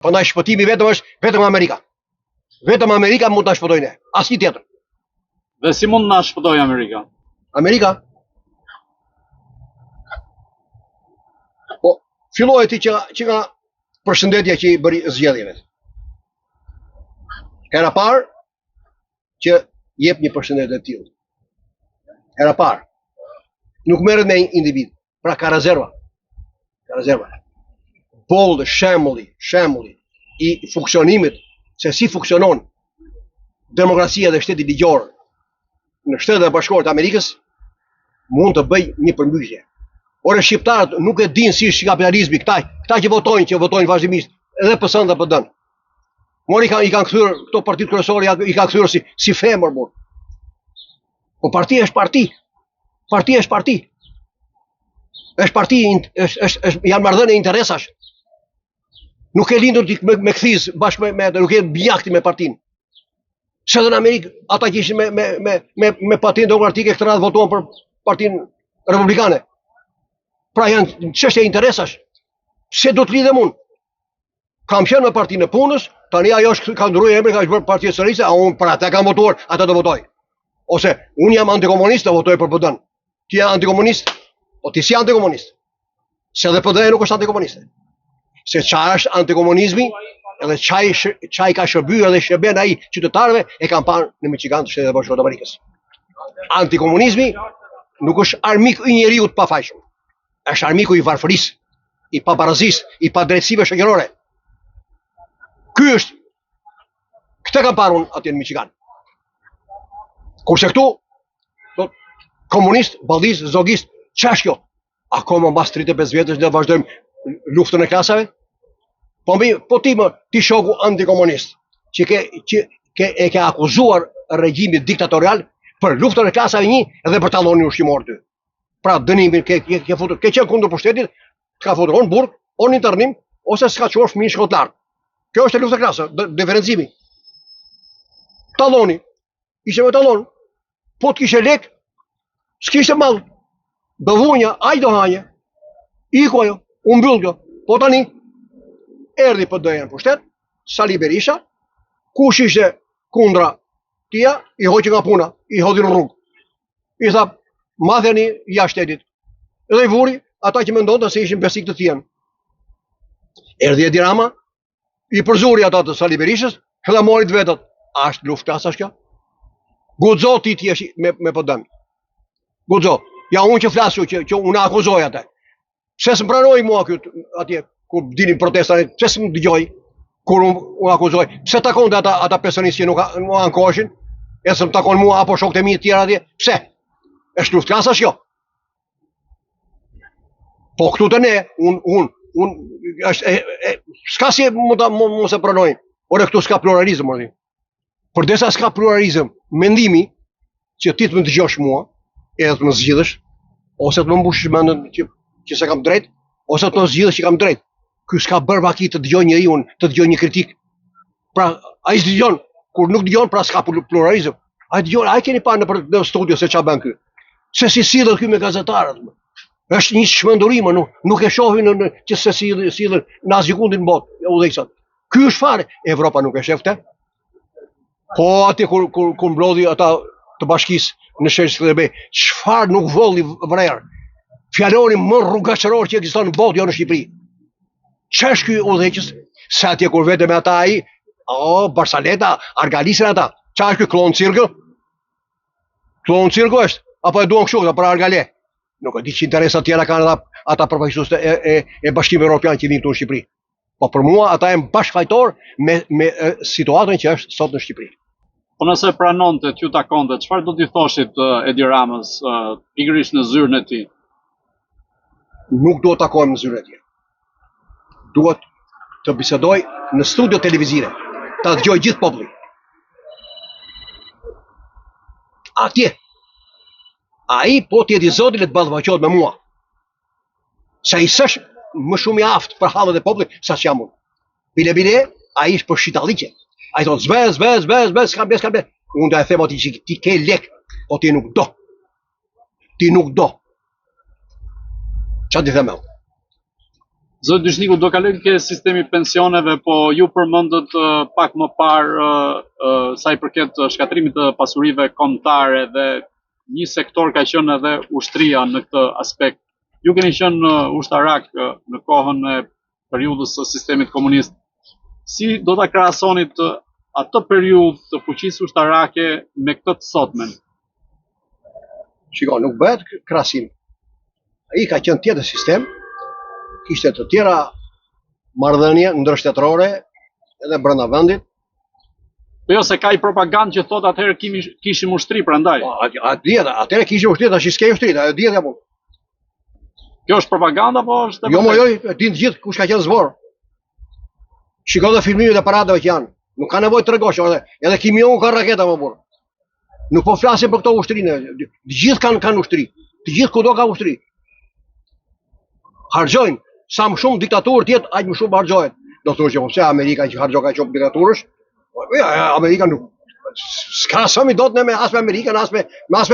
Prandaj shpëtimi vetëm është vetëm Amerika. Vetëm Amerika mund ta shpëtojë ne, asnjë tjetër. Dhe si mund na shpëtojë Amerika? Amerika. Po, filloi ti që nga përshëndetja që i bëri zgjedhjeve. Hera parë që jep një përshëndetje të tillë. Hera parë. Nuk merret me individ, pra ka rezerva. Ka rezerva. Bollë shembulli i funksionimit se si funksionon demokracia dhe shteti ligjor në Shtetet e Bashkuara të Amerikës mund të bëj një përmbyshje. Ore shqiptarët nuk e dinë si është kapitalizmi, këta që votojnë vazhdimisht, edhe PS-n dhe PD-n. Mori i kanë kthyer këto partitë kryesore, i kanë kthyer si femër burr. Po partia është parti. Partia është parti. Është parti, janë marrëdhënie interesash. Nuk e lindur ti me kthiz bashkë me nuk e bjakti me partinë. Se në Amerikë ata që ishin me Partinë Demokratike këtë radhë votuan për Partinë Republikane. Pra janë çështje interesash. Se do të lidhem unë? Kam qenë me Partinë e Punës, tani ajo ka ndryshuar emrin, ka bërë Partia Socialiste, a unë për atë kam votuar, atë do votoj. Ose unë jam antikomunist, do votoj për PD-n. Ti je antikomunist? O ti si antikomunist? Se edhe PD-ja nuk është antikomuniste. Se çfarë është antikomunizmi? Edhe çaj ka shërbyer edhe shërben ai qytetarëve e kanë parë në Michigan të Shtetit të Bashkuar të Amerikës. Antikomunizmi nuk është armik i njeriu të pafajshëm. Është armiku i varfërisë, i pabarazisë, i padrejtësive shoqërore. Ky është. Këtë kam parë unë atje në Michigan. Kurse këtu, komunist, ballist, zogist, ç'është kjo? Akoma mbas 35 vjetësh ne vazhdojmë luftën e klasave? Po ti shoku antikomunist, që e ke akuzuar regjimin diktatorial për luftën e klasave 1 edhe për tallonin ushqimor 2. Pra dënimin ke qenë kundër pushtetit, ka futur on burg, on internim, ose s'ka çuar fëmijë shkollë lart. Kjo është lufta e klasave, diferencimi. Talloni, ishte me tallon, po të kishe lek, s'kishte mall. Do vunja, ai do hanje. Iku ajo, u mbyll kjo. Po tani erdhi PD-ja në pushtet, Sali Berisha, kush ishte kundra tia, i hoqi nga puna, i hodhi në rrugë. I tha, madheni jashtë shtetit. Edhe i vuri ata që mendonte se ishin besik të tjerë. Erdhi Edi Rama, i përzuri ata të Sali Berishës, edhe mori të vetët. A është luftë klasash kjo? Guxo ti jesh me PD-n. Guxo. Ja unë që flasju që unë akuzoj atë. Pse s'mpranoi mua këtu atje kur dinin protestat, pse s'm dëgjoi kur unë akuzoj. Pse takonte ata pensionistë që nuk ankoheshin? E s'm takon mua apo shokët e mi të tjerë atje? Pse? Është luftë klasash kjo? Po këtu të ne, unë është s'ka si mos e pranojnë. Ore këtu s'ka pluralizëm, mori. Përdesa s'ka pluralizëm, mendimi që ti të më dëgjosh mua, edhe të më zgjidhësh, ose të më mbushësh mendën që se kam drejt, ose të më zgjidhësh që kam drejt. Ky s'ka bërë vaki të dëgjoj njeriu, të dëgjoj një kritik. Pra, ai s'dëgjon, kur nuk dëgjon, pra s'ka pluralizëm. Ai dëgjon, ai keni parë në studio se ç'a bën ky. Se si sillet ky me gazetarët. Është një çmendurim, nuk e shohin që se sillen në asnjë kundin botë, udhëheqësat. Ky është fare, Evropa nuk e shefte. Po aty kur mblodhi ata të bashkisë në shesh Skënderbej, çfarë nuk volli vrerë. Fjalori më rrugaqëror që ekziston në botë, jo në Shqipëri. Ç'është ky udhëheqës? Se atje kur vete me ata ai, Barsaleta, Argalisën ata. Ç'është ky klon cirkë? Klon cirkë është, apo e duan kështu për Argale? Nuk e di që interesa tjera kanë ata përfaqësues e Bashkimit Evropian që vinë këtu në Shqipëri. Po për mua ata janë bashkëfajtor me situatën që është sot në Shqipëri. Po nëse pranonte, t'ju takonte, çfarë do t'i thoshit Edi Ramës pikërisht në zyrën e tij? Nuk do të takohem në zyrën e tij. Duhet të bisedoj në studio televizive, ta dëgjoj gjithë populli. Atje. Ai po t'jeti zoti le të ballafaqohet me mua. Se ai s'është më shumë i aftë për hallet e popullit sa që jam unë. Bile, ai është për shitallike. Ai thot zbez, s'kam bes. Unë do e them aty që ti ke lek, po ti nuk do. Ti nuk do. Çfarë di them? Zoti Dyshniku, do kalojmë ke sistemi pensioneve, po ju përmendët pak më parë sa i përket shkatrimit të pasurive kombëtare dhe një sektor ka qenë edhe ushtria në këtë aspekt. Ju keni qenë ushtarak në kohën e periudhës së sistemit komunist. Si do ta krahasonit atë periudhë të fuqisë ushtarake me këtë të sotmen? Shiko, nuk bëhet krahasim. Ai ka qenë tjetër sistem, kishte të tjera marrëdhënie ndërshtetërore edhe brenda vendit. Po jo, se ka i propagandë që thot atëherë kishim ushtri prandaj. Atëherë kishim ushtri, tash s'ke ushtri, ajo dihet apo. Kjo është propaganda apo është? Jo, e din të gjithë kush ka qenë zbor. Shiko dhe filmimet e paradave që janë. Nuk ka nevojë të tregosh, edhe Kim Jong ka raketa më burr. Nuk po flasim për këto ushtrinë. Të gjithë kanë ushtri. Të gjithë kudo ka ushtri. Harxojnë. Sa më shumë diktaturë tjetë, aq më shumë harxohet. Do thosh që pse Amerika që harxon ka shumë diktaturësh? Amerika nuk s'ka sami dot ne as me Amerikën, as me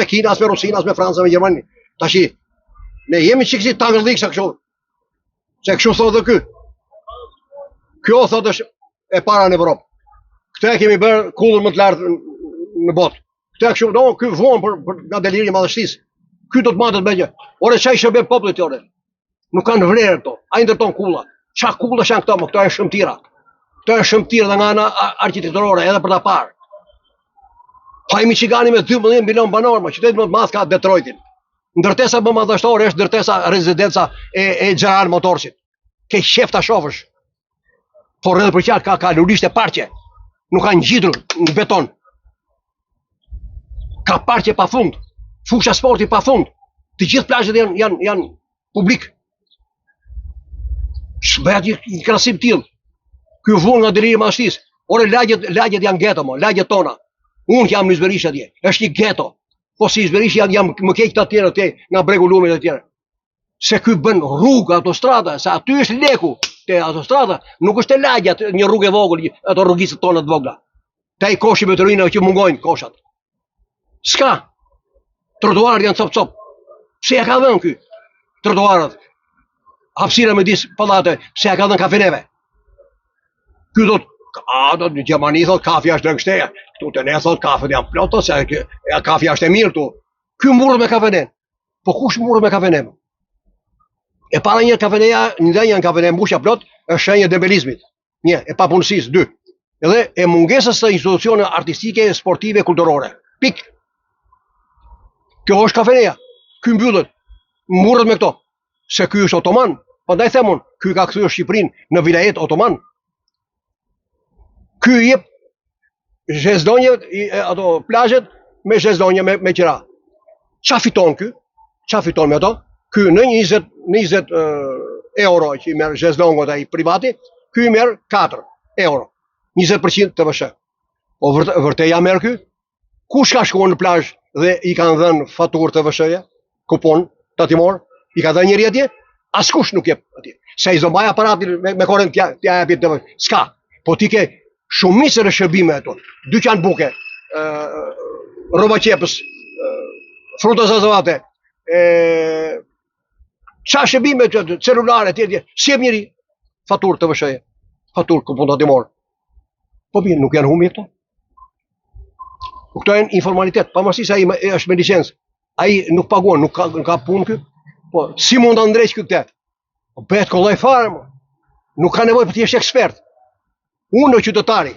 Kinë, as me Rusinë, as me Francën, me Gjermaninë. Tashi ne jemi çiksi tangëllik sa kështu. Se kështu thotë ky. Kjo thotë është e para në Evropë. Këtë e kemi bërë kullën më të lartë në botë. Këtë kështu, do ky vuan për nga deliri i madhështisë. Ky do të matet me gjë. Ore çaj shërbim popullit tore. Nuk kanë vlerë këto. Ai ndërton kulla. Çka kullash janë këto? Këto janë shëmtira. Këto janë shëmtira nga ana arkitektonore edhe për ta parë. Pa i Michigani me 12 milion banor, më qyteti më të madh ka Detroitin. Ndërtesa më madhështore është ndërtesa rezidenca e General Motorsit. Ke qef ta shohësh. Por edhe për qartë ka lulishte parqe. Nuk ka ngjitur në beton. Ka parqe pafund. Fusha sporti pafund. Të gjithë plazhet janë publik. S'bëhet një krahasim tillë. Ky vuan nga deliri i madhështisë. Ore lagjet janë geto, lagjet tona. Unë jam në Zberish atje. Është një geto. Po si Zberish janë më keq të tjerë atje nga bregu Lumit e tjerë. Se ky bën rrugë, autostrada, se aty është leku. Te autostrada nuk është e lagjat, një rrugë e vogël, ato rrugicët tona të vogla. Te ai koshi me tërina që mungojnë koshat. S'ka. Trotuarët janë cop-cop. Pse ja ka dhënë ky? Trotuarët. Hapësira me dis pallate, pse ja ka dhënë kafeneve? Ky do në Gjermani thot kafja është lëngështeja. Këtu të ne thot kafet janë ploto, se kafja është e mirë tu. Ky murret me kafenen. Po kush murret me kafenen? E para një kafeneja, një kafene mbushja plot, është shenjë debelizmit. Një, e papunësisë, 2. Edhe e mungesës të institucione artistike, sportive, kulturore. Pik. Kjo është kafeneja. Ky mbyllet. Murret me këto. Se ky është otoman. Prandaj themun, ky ka kthyer Shqipërinë në vilajet otoman. Ky jep zhezdonje, ato plazhet me zhezdonje me qira. Qa fiton ky? Qa fiton me ato? Ky në 20 euro që i merr zhezdongot ai privati, ky i merr 4 euro. 20% të vëshë. Po vërtet ja merr ky? Kush ka shkuar në plazh dhe i kanë dhënë faturë të vëshëja? Kupon tatimor? I ka dhënë njëri atje? Askush nuk jep atje. Se i zombaj aparatin me korrent t'ja japi të vëshë. S'ka. Po ti ke shumicën e shërbime ato. Dyqan buke, rroba qepës, fruta zazavate, qa shërbime të celulare, si jep njëri faturë të vëshëje, faturë kupon tatimor. Po bie, nuk janë humbi këto. Këto janë informalitet, pavarësisht se ai është me licencë. Ai nuk paguan, nuk ka punë ky. Po si mund ta ndreq këtë? Po bëhet kollaj fare. Nuk ka nevojë për të jesh ekspert. Unë qytetari,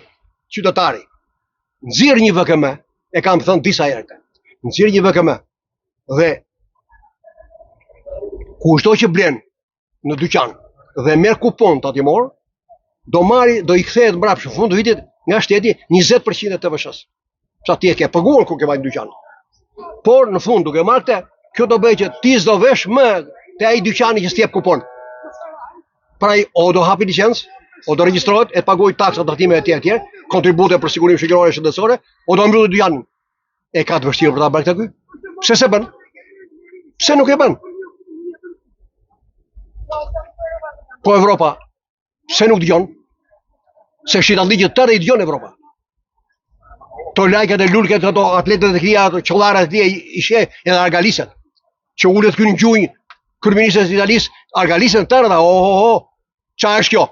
nxirr një VKM, e kam thënë disa herë. Nxirr një VKM dhe kushdo që blen në dyqan dhe merr kupon tatimor, do i kthehet mbrapsht në fund të vitit nga shteti 20% e TVSH-s. Sa ti e ke paguar kur ke vajt në dyqan. Por në fund duke marrë këtë, kjo do bëjë që ti s'do vesh më te ai dyqani që s'jep kupon. Pra o do hapi licencë, o do regjistrohet, e paguaj taksa, taktime e tjerë, kontribute për sigurim shoqërore shëndetësore, o do mbyllë dyqanin. E ka të vështirë për ta bërë këtë ky? Pse se bën? Pse nuk e bën? Po Evropa, pse nuk dëgjon? Se shitallëgjët tërë i dëgjon Evropa. To lajkat e lulket, ato atletët e këtia, ato qëllarat e këtia i she edhe argaliset. Që ullet kënë gjujnë kërministës Italisë, argalisën tërë dhe Qa është kjo?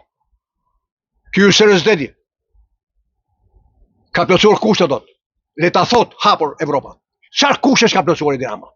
Ky është serioziteti. Ka plotësuar kushtet dot. Dhe ta thot hapur Evropa. Çfarë kushtesh ka plotësuar Edi Rama?